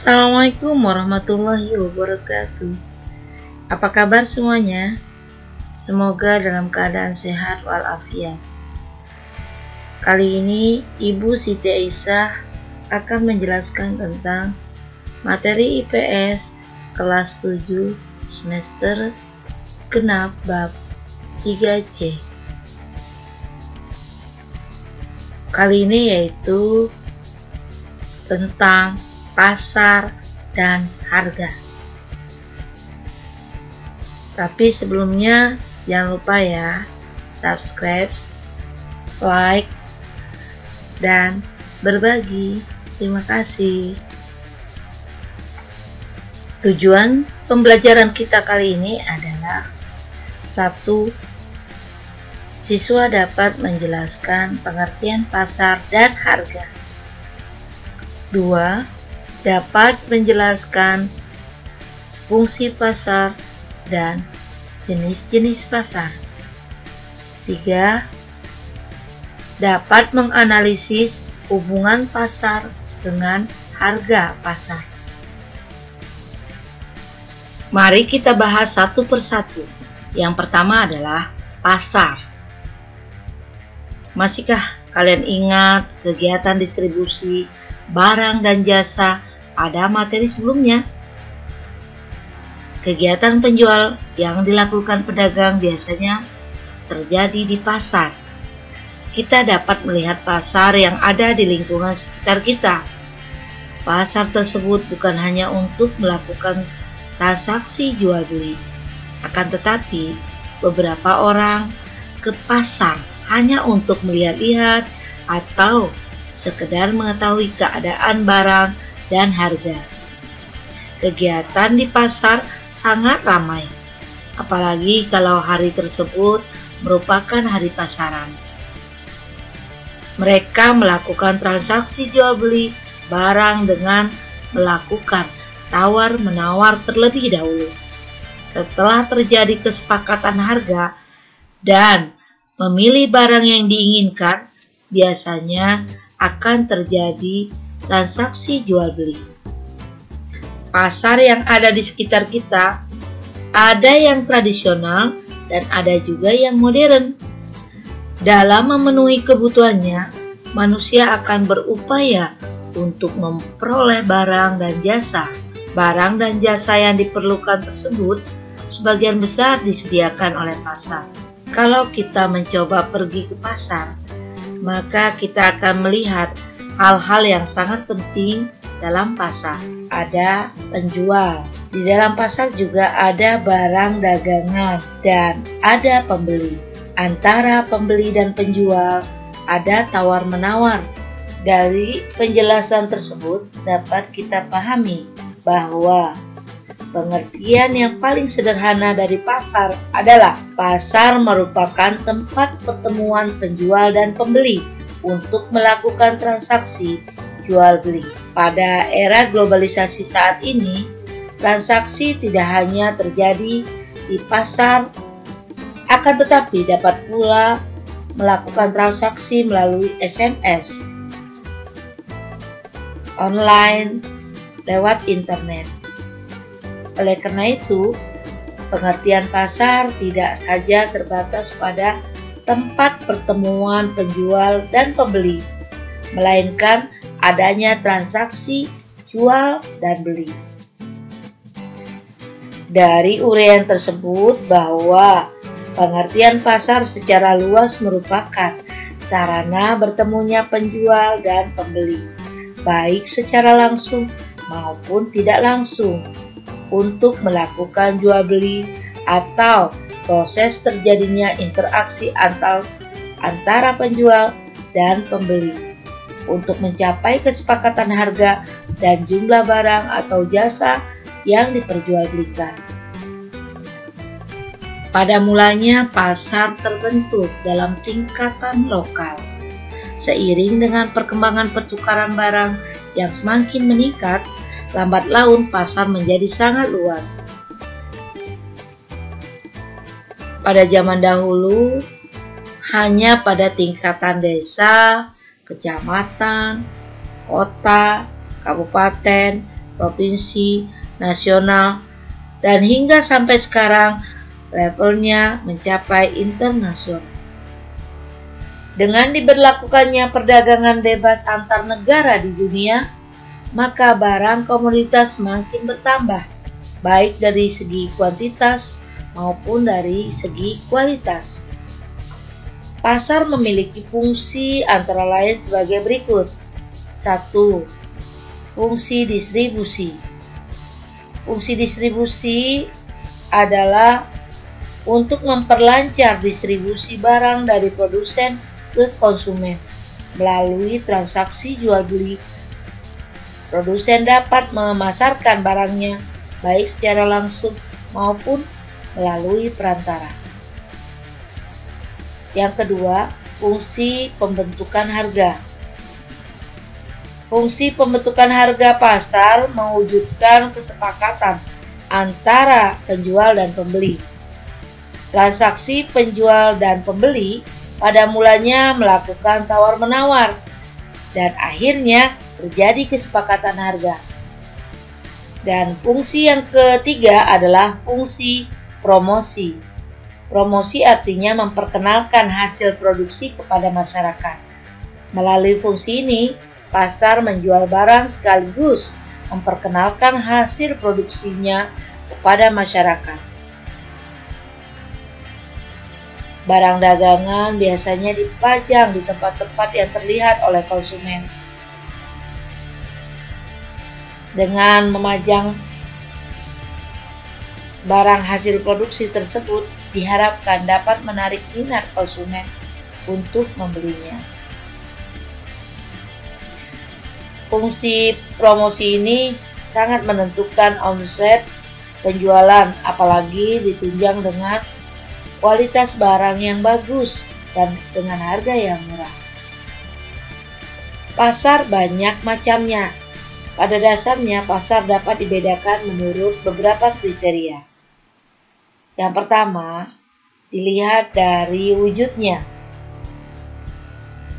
Assalamualaikum warahmatullahi wabarakatuh. Apa kabar semuanya? Semoga dalam keadaan sehat walafiat. Kali ini Ibu Siti Aisyah akan menjelaskan tentang materi IPS kelas 7 semester genap bab 3C. Kali ini yaitu tentang pasar dan harga. Tapi sebelumnya jangan lupa ya, subscribe, like, dan berbagi. Terima kasih. Tujuan pembelajaran kita kali ini adalah 1. Siswa dapat menjelaskan pengertian pasar dan harga. 2. Dapat menjelaskan fungsi pasar dan jenis-jenis pasar. 3. Dapat menganalisis hubungan pasar dengan harga pasar. Mari kita bahas satu persatu. Yang pertama adalah pasar. Masihkah kalian ingat kegiatan distribusi barang dan jasa pada materi sebelumnya? Kegiatan penjual yang dilakukan pedagang biasanya terjadi di pasar. Kita dapat melihat pasar yang ada di lingkungan sekitar kita. Pasar tersebut bukan hanya untuk melakukan transaksi jual beli, akan tetapi beberapa orang ke pasar hanya untuk melihat-lihat atau sekedar mengetahui keadaan barang dan harga. Kegiatan di pasar sangat ramai, apalagi kalau hari tersebut merupakan hari pasaran. Mereka melakukan transaksi jual beli barang dengan melakukan tawar-menawar terlebih dahulu. Setelah terjadi kesepakatan harga dan memilih barang yang diinginkan, biasanya akan terjadi transaksi jual beli. Pasar yang ada di sekitar kita ada yang tradisional dan ada juga yang modern. Dalam memenuhi kebutuhannya, manusia akan berupaya untuk memperoleh barang dan jasa. Barang dan jasa yang diperlukan tersebut sebagian besar disediakan oleh pasar. Kalau kita mencoba pergi ke pasar, maka kita akan melihat hal-hal yang sangat penting dalam pasar. Ada penjual. Di dalam pasar juga ada barang dagangan dan ada pembeli. Antara pembeli dan penjual ada tawar-menawar. Dari penjelasan tersebut dapat kita pahami bahwa pengertian yang paling sederhana dari pasar adalah pasar merupakan tempat pertemuan penjual dan pembeli untuk melakukan transaksi jual beli. Pada era globalisasi saat ini, transaksi tidak hanya terjadi di pasar, akan tetapi dapat pula melakukan transaksi melalui SMS, online, lewat internet. Oleh karena itu, pengertian pasar tidak saja terbatas pada tempat pertemuan penjual dan pembeli, melainkan adanya transaksi jual dan beli. Dari uraian tersebut bahwa pengertian pasar secara luas merupakan sarana bertemunya penjual dan pembeli, baik secara langsung maupun tidak langsung, untuk melakukan jual beli atau proses terjadinya interaksi antara penjual dan pembeli untuk mencapai kesepakatan harga dan jumlah barang atau jasa yang diperjualbelikan. Pada mulanya pasar terbentuk dalam tingkatan lokal. Seiring dengan perkembangan pertukaran barang yang semakin meningkat, lambat laun pasar menjadi sangat luas. Pada zaman dahulu, hanya pada tingkatan desa, kecamatan, kota, kabupaten, provinsi, nasional, dan hingga sampai sekarang levelnya mencapai internasional. Dengan diberlakukannya perdagangan bebas antar negara di dunia, maka barang komoditas semakin bertambah, baik dari segi kuantitas maupun dari segi kualitas. Pasar memiliki fungsi antara lain sebagai berikut. 1. Fungsi distribusi. Fungsi distribusi adalah untuk memperlancar distribusi barang dari produsen ke konsumen melalui transaksi jual beli. Produsen dapat memasarkan barangnya baik secara langsung maupun melalui perantara. Yang kedua, fungsi pembentukan harga. Fungsi pembentukan harga pasar mewujudkan kesepakatan antara penjual dan pembeli. Transaksi penjual dan pembeli pada mulanya melakukan tawar-menawar dan akhirnya terjadi kesepakatan harga. Dan fungsi yang ketiga adalah fungsi promosi. Promosi artinya memperkenalkan hasil produksi kepada masyarakat. Melalui fungsi ini, pasar menjual barang sekaligus memperkenalkan hasil produksinya kepada masyarakat. Barang dagangan biasanya dipajang di tempat-tempat yang terlihat oleh konsumen. Dengan memajang barang hasil produksi tersebut, diharapkan dapat menarik minat konsumen untuk membelinya. Fungsi promosi ini sangat menentukan omset penjualan, apalagi ditunjang dengan kualitas barang yang bagus dan dengan harga yang murah. Pasar banyak macamnya. Pada dasarnya, pasar dapat dibedakan menurut beberapa kriteria. Yang pertama, dilihat dari wujudnya.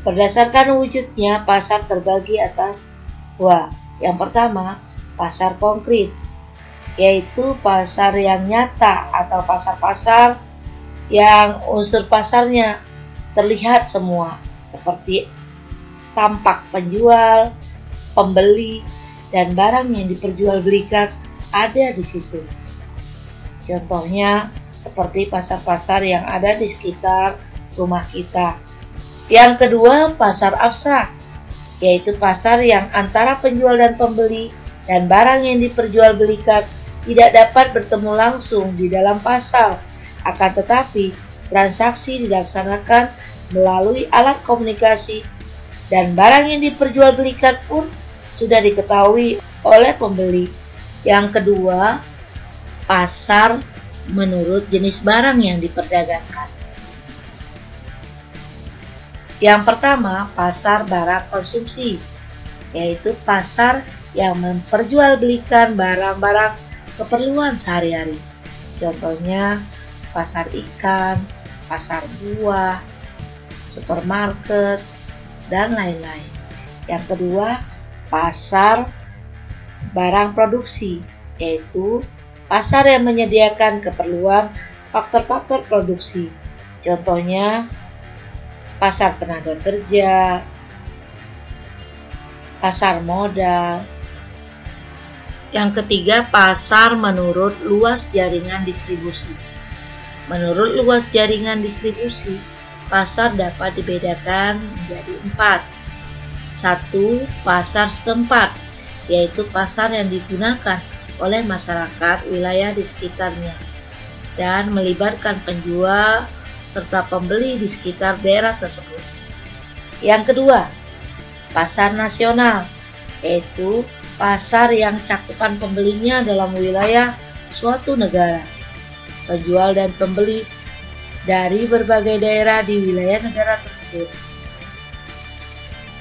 Berdasarkan wujudnya, pasar terbagi atas dua. Yang pertama, pasar konkret, yaitu pasar yang nyata atau pasar-pasar yang unsur pasarnya terlihat semua, seperti tampak penjual, pembeli, dan barang yang diperjualbelikan ada di situ. Contohnya seperti pasar-pasar yang ada di sekitar rumah kita. Yang kedua, pasar abstrak, yaitu pasar yang antara penjual dan pembeli dan barang yang diperjualbelikan tidak dapat bertemu langsung di dalam pasar. Akan tetapi, transaksi dilaksanakan melalui alat komunikasi dan barang yang diperjualbelikan pun sudah diketahui oleh pembeli. Yang kedua, pasar menurut jenis barang yang diperdagangkan. Yang pertama, pasar barang konsumsi, yaitu pasar yang memperjualbelikan barang-barang keperluan sehari-hari. Contohnya, pasar ikan, pasar buah, supermarket, dan lain-lain. Yang kedua, pasar barang produksi, yaitu pasar yang menyediakan keperluan faktor-faktor produksi. Contohnya, pasar tenaga kerja, pasar modal. Yang ketiga, pasar menurut luas jaringan distribusi. Menurut luas jaringan distribusi, pasar dapat dibedakan menjadi 4. 1. Pasar setempat, yaitu pasar yang digunakan oleh masyarakat wilayah di sekitarnya dan melibatkan penjual serta pembeli di sekitar daerah tersebut. Yang kedua, pasar nasional, yaitu pasar yang cakupan pembelinya dalam wilayah suatu negara. Penjual dan pembeli dari berbagai daerah di wilayah negara tersebut.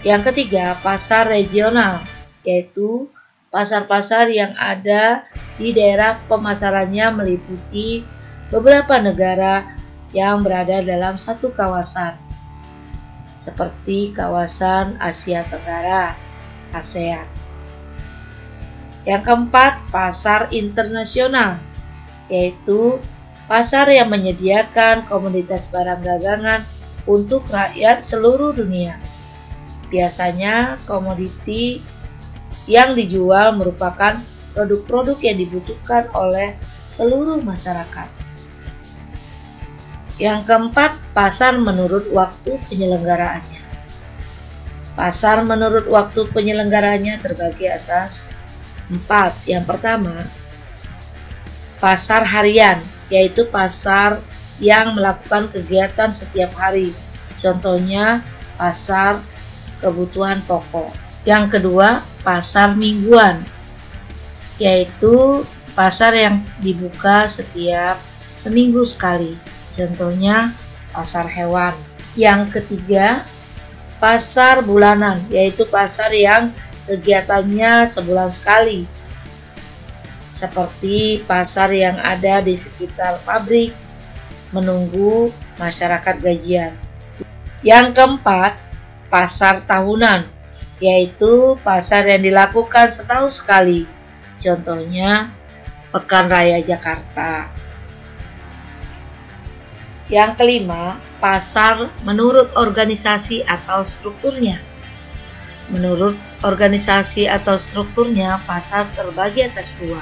Yang ketiga, pasar regional, yaitu pasar-pasar yang ada di daerah pemasarannya meliputi beberapa negara yang berada dalam satu kawasan, seperti kawasan Asia Tenggara, ASEAN. Yang keempat, pasar internasional, yaitu pasar yang menyediakan komoditas barang dagangan untuk rakyat seluruh dunia. Biasanya komoditi yang dijual merupakan produk-produk yang dibutuhkan oleh seluruh masyarakat. Yang keempat, pasar menurut waktu penyelenggaraannya. Pasar menurut waktu penyelenggaraannya terbagi atas 4. Yang pertama, pasar harian, yaitu pasar yang melakukan kegiatan setiap hari. Contohnya, pasar kebutuhan pokok. Yang kedua, pasar mingguan, yaitu pasar yang dibuka setiap seminggu sekali. Contohnya, pasar hewan. Yang ketiga, pasar bulanan, yaitu pasar yang kegiatannya sebulan sekali, seperti pasar yang ada di sekitar pabrik menunggu masyarakat gajian. Yang keempat, pasar tahunan, yaitu pasar yang dilakukan setahun sekali. Contohnya, Pekan Raya Jakarta. Yang kelima, pasar menurut organisasi atau strukturnya. Menurut organisasi atau strukturnya, pasar terbagi atas 2.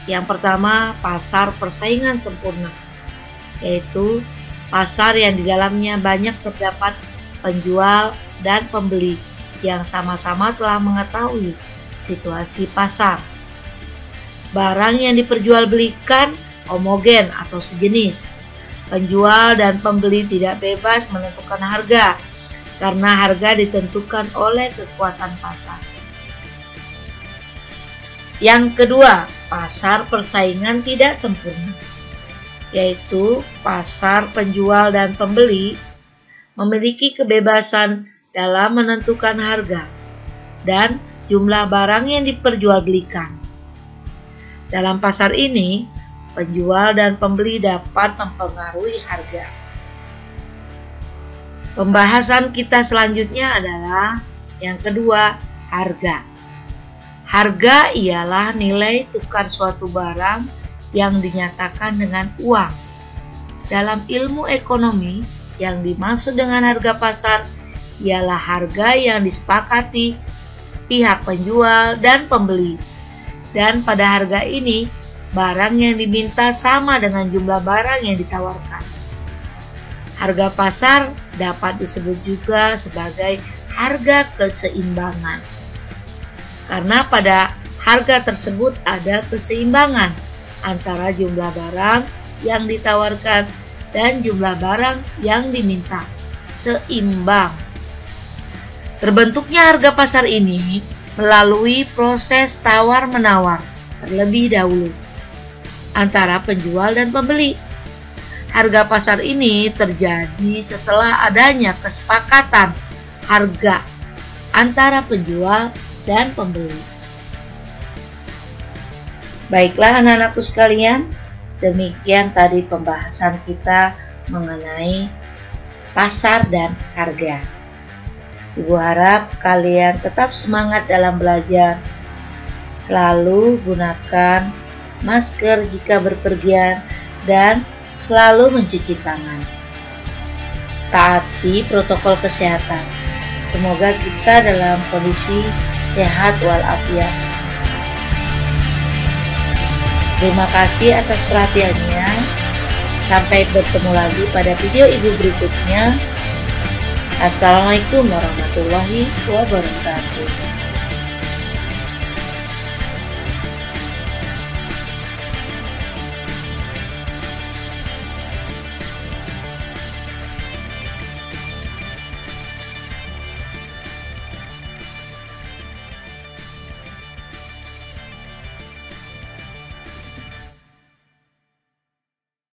Yang pertama, pasar persaingan sempurna, yaitu pasar yang di dalamnya banyak terdapat penjual dan pembeli yang sama-sama telah mengetahui situasi pasar. Barang yang diperjualbelikan homogen atau sejenis. Penjual dan pembeli tidak bebas menentukan harga, karena harga ditentukan oleh kekuatan pasar. Yang kedua, pasar persaingan tidak sempurna, yaitu pasar penjual dan pembeli memiliki kebebasan dalam menentukan harga dan jumlah barang yang diperjualbelikan. Dalam pasar ini, penjual dan pembeli dapat mempengaruhi harga. Pembahasan kita selanjutnya adalah yang kedua, harga. Harga ialah nilai tukar suatu barang yang dinyatakan dengan uang. Dalam ilmu ekonomi, yang dimaksud dengan harga pasar ialah harga yang disepakati pihak penjual dan pembeli. Dan pada harga ini, barang yang diminta sama dengan jumlah barang yang ditawarkan. Harga pasar dapat disebut juga sebagai harga keseimbangan, karena pada harga tersebut ada keseimbangan antara jumlah barang yang ditawarkan dan jumlah barang yang diminta, seimbang. Terbentuknya harga pasar ini melalui proses tawar-menawar terlebih dahulu antara penjual dan pembeli. Harga pasar ini terjadi setelah adanya kesepakatan harga antara penjual dan pembeli. Baiklah anak-anakku sekalian, demikian tadi pembahasan kita mengenai pasar dan harga. Ibu harap kalian tetap semangat dalam belajar. Selalu gunakan masker jika berpergian dan selalu mencuci tangan. Taati protokol kesehatan. Semoga kita dalam kondisi sehat walafiat. Terima kasih atas perhatiannya. Sampai bertemu lagi pada video ibu berikutnya. Assalamualaikum warahmatullahi wabarakatuh.